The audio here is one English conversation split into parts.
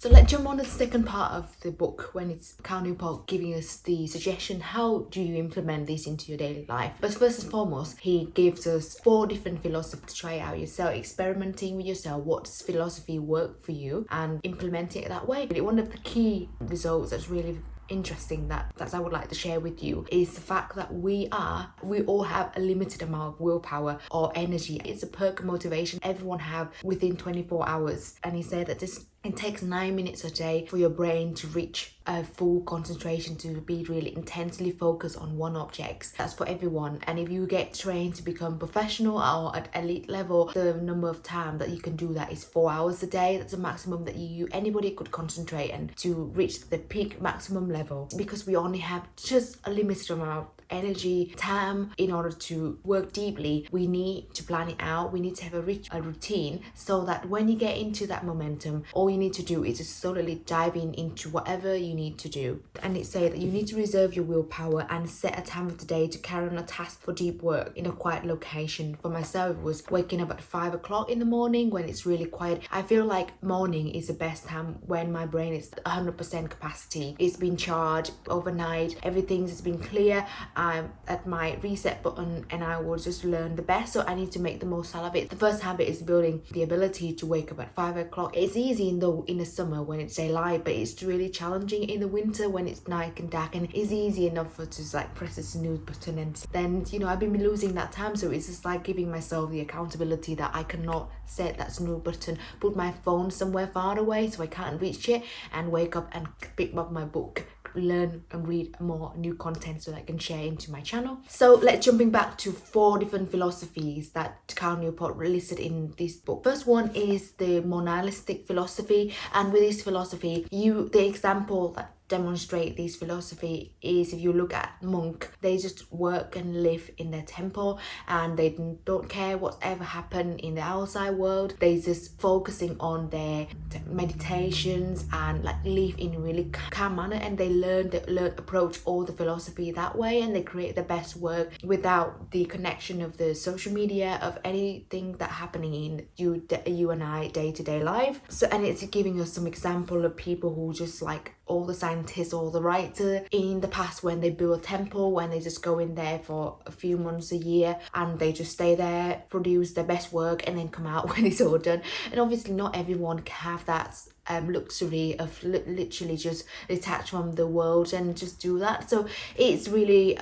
So let's jump on to the second part of the book when it's Cal Newport giving us the suggestion, how do you implement this into your daily life? But first and foremost, he gives us 4 different philosophies to try out yourself, experimenting with yourself, what does philosophy work for you, and implementing it that way. One of the key results that's really interesting that I would like to share with you is the fact that we all have a limited amount of willpower or energy. It's a perk of motivation everyone have within 24 hours, and he said that it takes 9 minutes a day for your brain to reach a full concentration, to be really intensely focused on one object. That's for everyone. And if you get trained to become professional or at elite level, the number of time that you can do that is 4 hours a day. That's the maximum that anybody could concentrate and to reach the peak maximum level, because we only have just a limited amount of energy, time. In order to work deeply, we need to plan it out. We need to have a routine, so that when you get into that momentum, all you need to do is just solely dive into whatever you need to do. And it says that you need to reserve your willpower and set a time of the day to carry on a task for deep work in a quiet location. For myself, it was waking up at 5 o'clock in the morning when it's really quiet. I feel like morning is the best time when my brain is 100% capacity. It's been charged overnight, everything's been clear. I'm at my reset button and I will just learn the best, so I need to make the most out of it. The first habit is building the ability to wake up at 5 o'clock. It's easy in the summer when it's daylight, but it's really challenging in the winter when it's night and dark, and it's easy enough for just like press the snooze button, and then I've been losing that time. So it's just like giving myself the accountability that I cannot set that snooze button, put my phone somewhere far away so I can't reach it, and wake up and pick up my book, learn and read more new content so that I can share into my channel. So let's jumping back to 4 different philosophies that Cal Newport listed in this book. First one is the Monalistic Philosophy, and with this philosophy, the example that demonstrate this philosophy is, if you look at monk, they just work and live in their temple, and they don't care what's ever happened in the outside world. They just focusing on their meditations and like live in a really calm manner, and they learn approach all the philosophy that way, and they create the best work without the connection of the social media, of anything that happening in you and I day-to-day life. So, and it's giving us some example of people who just like all the scientists or the writer in the past, when they build a temple, when they just go in there for a few months, a year, and they just stay there, produce their best work, and then come out when it's all done. And obviously not everyone can have that luxury of literally just detach from the world and just do that. So it's really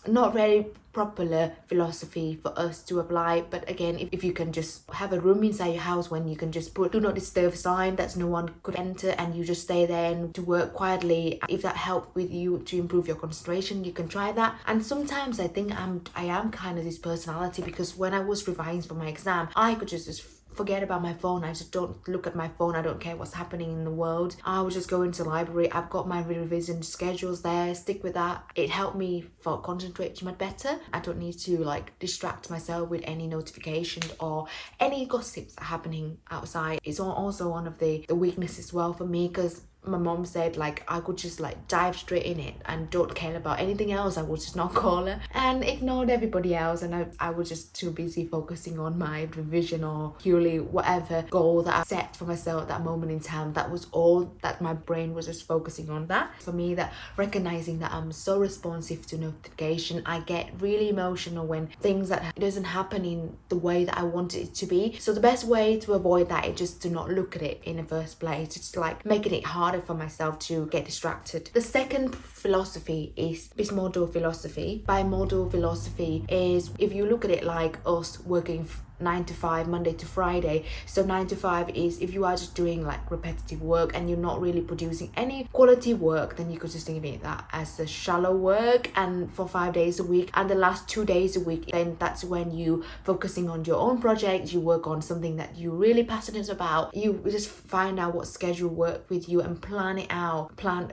not very popular philosophy for us to apply. But again, if you can just have a room inside your house when you can just put do not disturb sign that no one could enter, and you just stay there and to work quietly, if that helped with you to improve your concentration, you can try that. And sometimes I think I am kind of this personality, because when I was revising for my exam, I could just forget about my phone. I just don't look at my phone. I don't care what's happening in the world. I will just go into the library. I've got my revision schedules there, stick with that. It helped me for concentrating much better. I don't need to like distract myself with any notifications or any gossips happening outside. It's also one of the weaknesses as well for me, because my mom said like I could just like dive straight in it and don't care about anything else. I would just not call her and ignored everybody else, and I was just too busy focusing on my revision or purely whatever goal that I set for myself at that moment in time. That was all that my brain was just focusing on. That for me, that recognizing that I'm so responsive to notification, I get really emotional when things that doesn't happen in the way that I want it to be. So the best way to avoid that is just to not look at it in the first place. It's like making it harder for myself to get distracted. The second philosophy is bimodal philosophy. Bimodal philosophy is, if you look at it like us working 9 to 5 Monday to Friday. So 9 to 5 is if you are just doing like repetitive work and you're not really producing any quality work, then you could just think of it that as a shallow work, and for 5 days a week, and the last 2 days a week, then that's when you focusing on your own project, you work on something that you're really passionate about. You just find out what schedule work with you and plan it out. Plan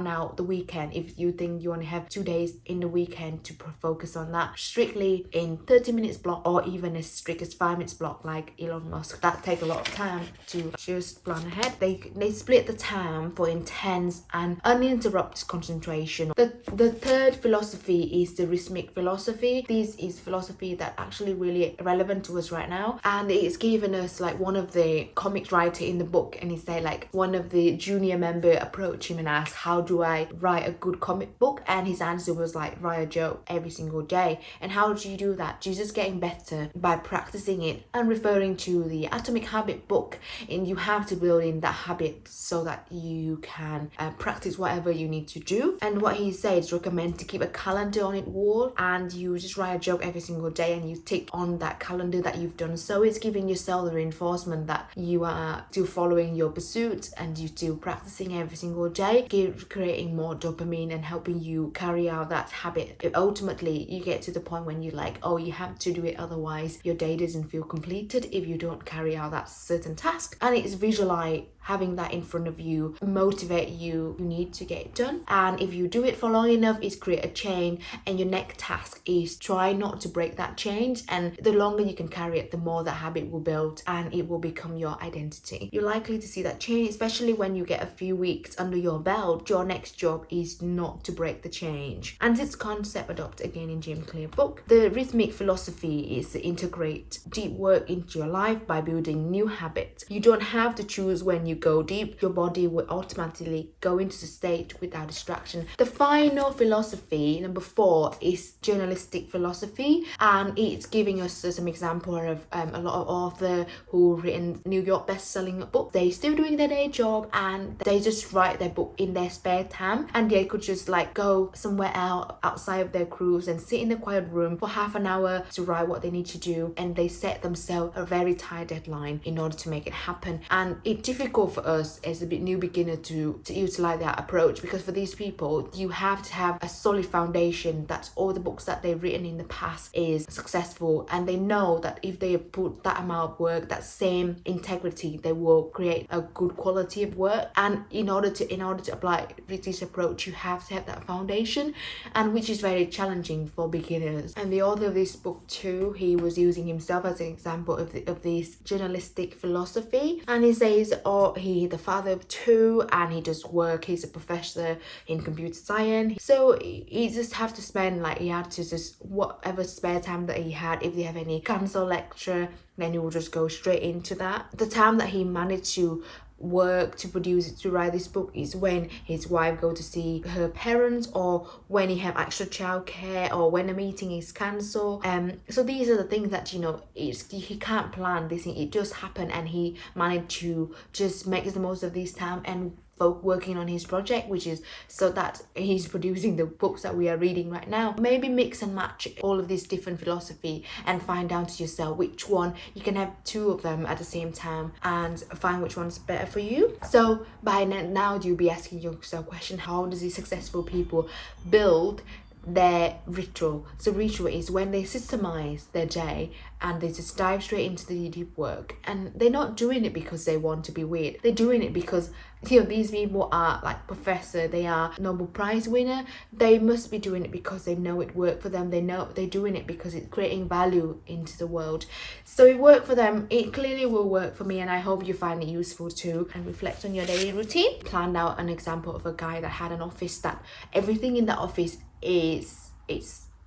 out the weekend. If you think you only have 2 days in the weekend to focus on that, strictly in 30 minutes block, or even as strict a 5 minutes block like Elon Musk. That take a lot of time to just plan ahead. They split the time for intense and uninterrupted concentration. The third philosophy is the rhythmic philosophy. This is philosophy that actually really relevant to us right now, and it's given us like one of the comic writer in the book, and he said like one of the junior member approached him and asked, how do I write a good comic book? And his answer was like, write a joke every single day. And how do you do that? You're just getting better by practicing it. And referring to the Atomic Habit book, and you have to build in that habit so that you can practice whatever you need to do. And what he says, recommend to keep a calendar on it wall, and you just write a joke every single day and you tick on that calendar that you've done. So it's giving yourself the reinforcement that you are still following your pursuit and you still practicing every single day, creating more dopamine and helping you carry out that habit. Ultimately, you get to the point when you're like, oh, you have to do it, otherwise your day doesn't feel completed if you don't carry out that certain task. And it's visualize having that in front of you, motivate you need to get it done. And if you do it for long enough, it's create a chain, and your next task is try not to break that change. And the longer you can carry it, the more that habit will build and it will become your identity. You're likely to see that change, especially when you get a few weeks under your belt. Your next job is not to break the change. And this concept adopted again in James Clear's book. The rhythmic philosophy is to integrate deep work into your life by building new habits. You don't have to choose when you go deep. Your body will automatically go into the state without distraction. The final philosophy, number 4, is journalistic philosophy, and it's giving us some example of a lot of authors who written New York best-selling book. They still doing their day job and they just write their book in their spare time, and they could just like go somewhere outside of their cruise and sit in a quiet room for half an hour to write what they need to do, and they set themselves a very tight deadline in order to make it happen. And it's difficult for us as a new beginner to utilize that approach, because for these people you have to have a solid foundation that all the books that they've written in the past is successful, and they know that if they put that amount of work, that same integrity, they will create a good quality of work. And in order to apply this approach, you have to have that foundation, and which is very challenging for beginners. And the author of this book too, he was using himself as an example of this journalistic philosophy, and he says, he's the father of 2 and he does work, he's a professor in computer science, so he just have to spend like, he had to just whatever spare time that he had, if they have any cancel lecture, then he will just go straight into that. The time that he managed to work to produce it, to write this book, is when his wife go to see her parents, or when he have extra childcare, or when a meeting is cancelled. So these are the things that he can't plan this thing, it just happened, and he managed to just make the most of this time and working on his project, which is so that he's producing the books that we are reading right now. Maybe mix and match all of these different philosophy and find out to yourself which one. You can have 2 of them at the same time and find which one's better for you. So by now you'll be asking yourself question, how does these successful people build their ritual? So ritual is when they systemize their day and they just dive straight into the deep work, and they're not doing it because they want to be weird. They're doing it because these people are like professor, they are Nobel Prize winner. They must be doing it because they know it worked for them. They know they're doing it because it's creating value into the world. So it worked for them, it clearly will work for me, and I hope you find it useful too. And reflect on your daily routine. Planned out an example of a guy that had an office that everything in the office it's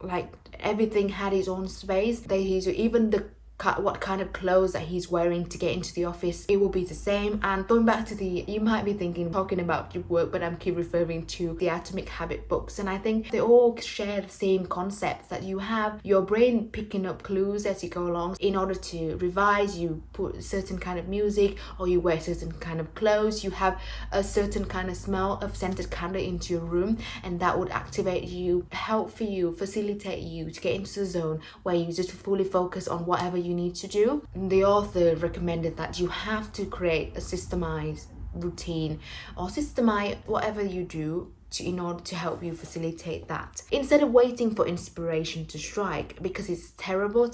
like everything had its own space. Even what kind of clothes that he's wearing to get into the office, it will be the same. And going back to you might be thinking, talking about your work, but I'm keep referring to the Atomic Habit books, and I think they all share the same concepts, that you have your brain picking up clues as you go along. In order to revise, you put certain kind of music, or you wear certain kind of clothes, you have a certain kind of smell of scented candle into your room, and that would activate you, facilitate you to get into the zone where you just fully focus on whatever you need to do. The author recommended that you have to create a systemized routine, or systemize whatever you do in order to help you facilitate that. Instead of waiting for inspiration to strike, because it's a terrible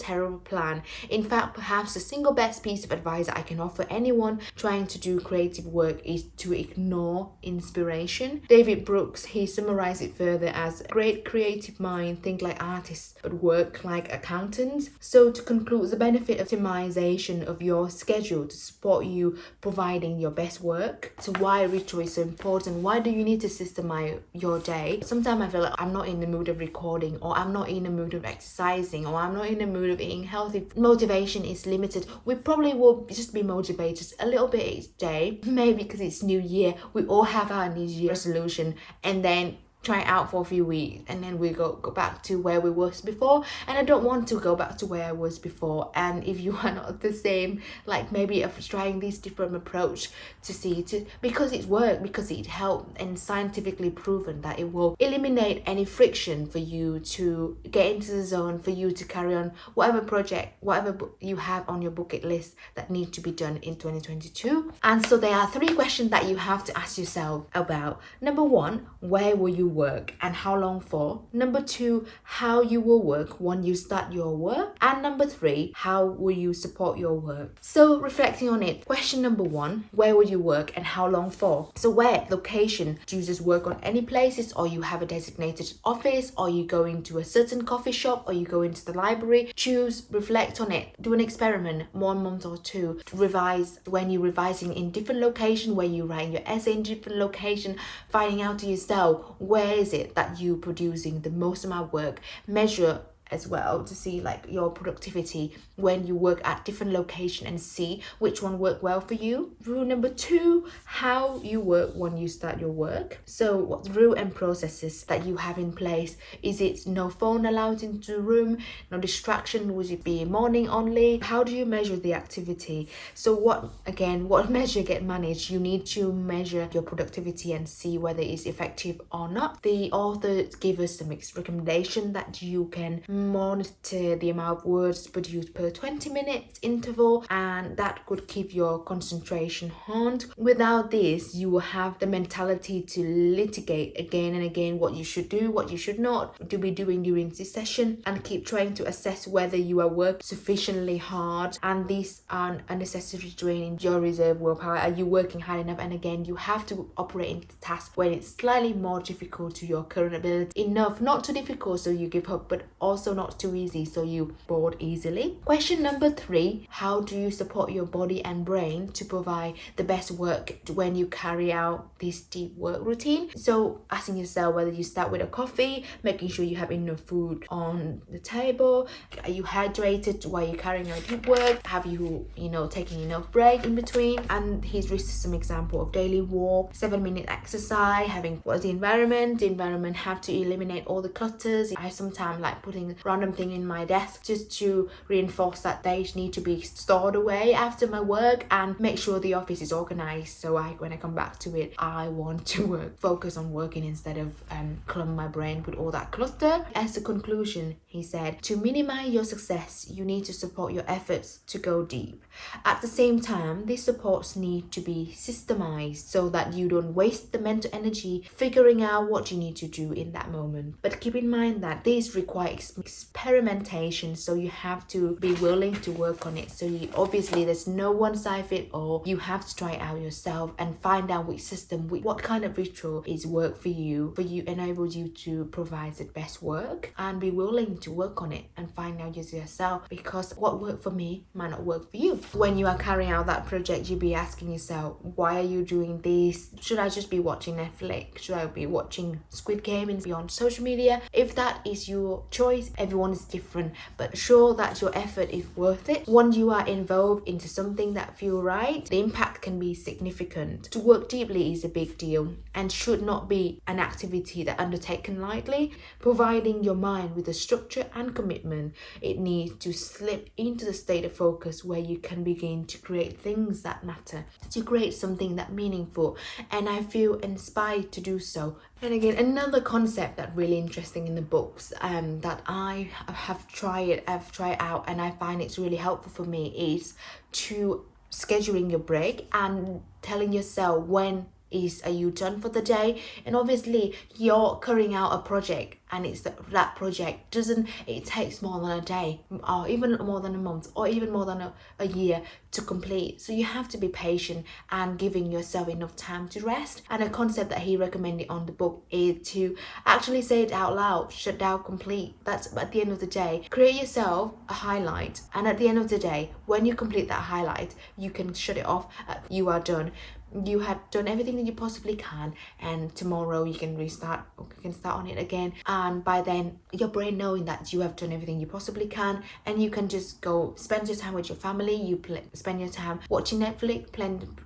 plan. In fact, perhaps the single best piece of advice I can offer anyone trying to do creative work is to ignore inspiration. David Brooks, he summarized it further as great creative mind think like artists but work like accountants. So to conclude, the benefit of optimization of your schedule to support you providing your best work. So why ritual is so important? Why do you need to systemize your day? Sometimes I feel like I'm not in the mood of recording, or I'm not in the mood of exercising, or I'm not in the mood of eating healthy. Motivation is limited. We probably will just be motivated a little bit each day, maybe because it's New Year. We all have our New Year resolution, and then try it out for a few weeks, and then we go back to where we was before. And I don't want to go back to where I was before. And if you are not the same, like maybe of trying this different approach to see it, because it's worked, because it helped, and scientifically proven that it will eliminate any friction for you to get into the zone, for you to carry on whatever project, whatever you have on your bucket list that need to be done in 2022. And so there are 3 questions that you have to ask yourself about. Number 1, where will you work and how long for? Number 2, how you will work when you start your work. And number 3, how will you support your work? So reflecting on it, question number 1, where will you work and how long for? So where, location, do you just work on any places, or you have a designated office, or you go into a certain coffee shop, or you go into the library? Choose, reflect on it, do an experiment, 1 month or 2, to revise when you're revising in different location, where you write your essay in different location, finding out to yourself where is it that you producing the most amount of work. Measure as well to see like your productivity when you work at different location, and see which one work well for you. Rule number 2, how you work when you start your work. So what rule and processes that you have in place? Is it no phone allowed into the room, no distraction? Would it be morning only? How do you measure the activity? So what measure get managed? You need to measure your productivity and see whether it's effective or not. The author give us some recommendation that you can monitor the amount of words produced per 20 minutes interval, and that could keep your concentration honed. Without this, you will have the mentality to litigate again and again what you should do, what you should not to be doing during this session, and keep trying to assess whether you are working sufficiently hard, and these are unnecessary draining your reserve willpower. Are you working hard enough? And again, you have to operate in the task when it's slightly more difficult to your current ability, enough not too difficult so you give up, but also not too easy so you bored easily. Question number 3, how do you support your body and brain to provide the best work when you carry out this deep work routine? So asking yourself whether you start with a coffee, making sure you have enough food on the table. Are you hydrated while you're carrying out deep work? Have you taking enough break in between? And he's listed some example of daily walk, 7-minute exercise, having what's the environment have to eliminate all the clutters. I sometimes like putting random thing in my desk just to reinforce that they need to be stored away after my work, and make sure the office is organized, so when I come back to it, I want to focus on working instead of clutter my brain with all that clutter. As a conclusion, he said, to minimize your success, you need to support your efforts to go deep. At the same time, these supports need to be systemized so that you don't waste the mental energy figuring out what you need to do in that moment. But keep in mind that these require experimentation, so you have to be willing to work on it. So obviously there's no one size fit all. You have to try it out yourself and find out which system, what kind of ritual is work for you enables you to provide the best work, and be willing to work on it and find out yourself, because what worked for me might not work for you. When you are carrying out that project, you'll be asking yourself, why are you doing this? Should I just be watching Netflix? Should I be watching Squid Game and be on social media? If that is your choice, everyone is different, but sure that your effort is worth it. Once you are involved into something that feels right, the impact can be significant. To work deeply is a big deal and should not be an activity that undertaken lightly. Providing your mind with a structure and commitment, it needs to slip into the state of focus where you can begin to create things that matter, to create something that meaningful, and I feel inspired to do so. And again, another concept that really interesting in the books that I have tried out and I find it's really helpful for me is to scheduling your break and telling yourself when are you done for the day? And obviously you're carrying out a project, and it's that project doesn't, it takes more than a day, or even more than a month, or even more than a year to complete. So you have to be patient and giving yourself enough time to rest. And a concept that he recommended on the book is to actually say it out loud: shut down, complete. That's at the end of the day, create yourself a highlight, and at the end of the day, when you complete that highlight, you can shut it off. You are done. You had done everything that you possibly can, and tomorrow you can restart, or you can start on it again. And by then, your brain knowing that you have done everything you possibly can, and you can just go spend your time with your family. You spend your time watching Netflix,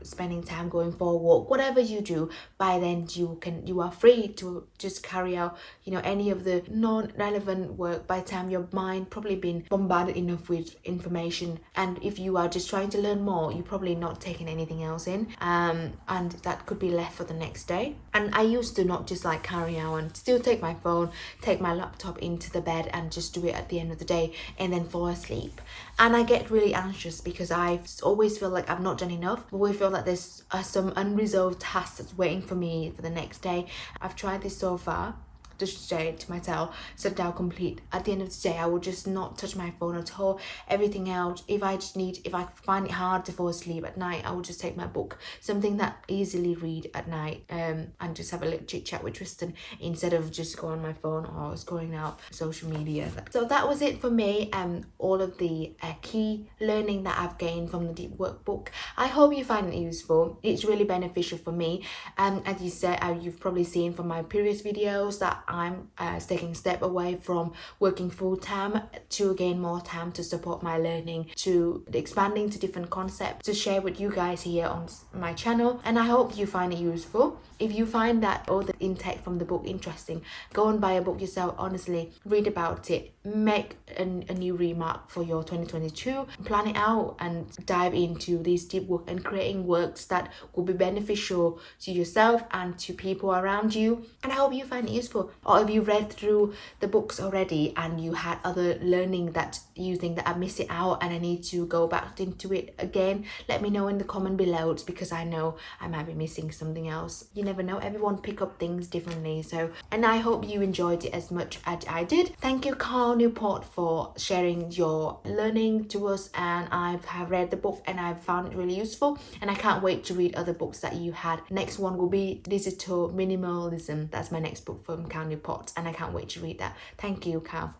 spending time going for a walk, whatever you do. By then you are free to just carry out, you know, any of the non-relevant work. By the time your mind probably been bombarded enough with information, and if you are just trying to learn more, you're probably not taking anything else in, and that could be left for the next day. And I used to not just like carry out and still take my phone, take my laptop into the bed and just do it at the end of the day and then fall asleep. And I get really anxious because I always feel like I've not done enough. I always feel like there's some unresolved tasks that's waiting for me for the next day. I've tried this so far, just say to myself, set down, complete. At the end of the day, I will just not touch my phone at all. Everything else, if I find it hard to fall asleep at night, I will just take my book, something that easily read at night, and just have a little chit chat with Tristan instead of just go on my phone or scrolling out social media. So that was it for me. All of the key learning that I've gained from the deep workbook. I hope you find it useful. It's really beneficial for me. As you said, you've probably seen from my previous videos that I'm taking a step away from working full-time to gain more time to support my learning, to expanding to different concepts to share with you guys here on my channel. And I hope you find it useful. If you find that all the intake from the book interesting, go and buy a book yourself. Honestly, read about it, make a new remark for your 2022, plan it out and dive into these deep work and creating works that will be beneficial to yourself and to people around you. And I hope you find it useful. Or if you read through the books already and you had other learning that you think that I missed it out and I need to go back into it again, let me know in the comment below, because I know I might be missing something else. You never know, everyone pick up things differently. So, and I hope you enjoyed it as much as I did. Thank you, Cal Newport, for sharing your learning to us, and I have read the book and I've found it really useful, and I can't wait to read other books that you had. Next one will be Digital Minimalism. That's my next book from Cal Newport, and I can't wait to read that. Thank you, Cal.